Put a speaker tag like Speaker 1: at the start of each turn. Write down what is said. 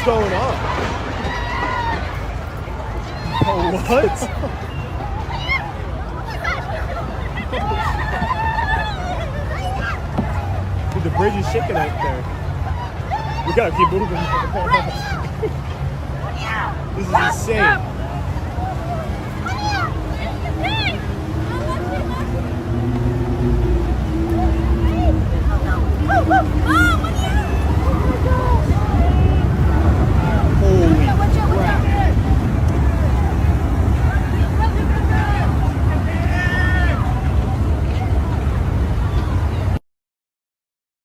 Speaker 1: going on? Oh, what? Dude, the bridge is shaking out there. We gotta keep moving. This is insane.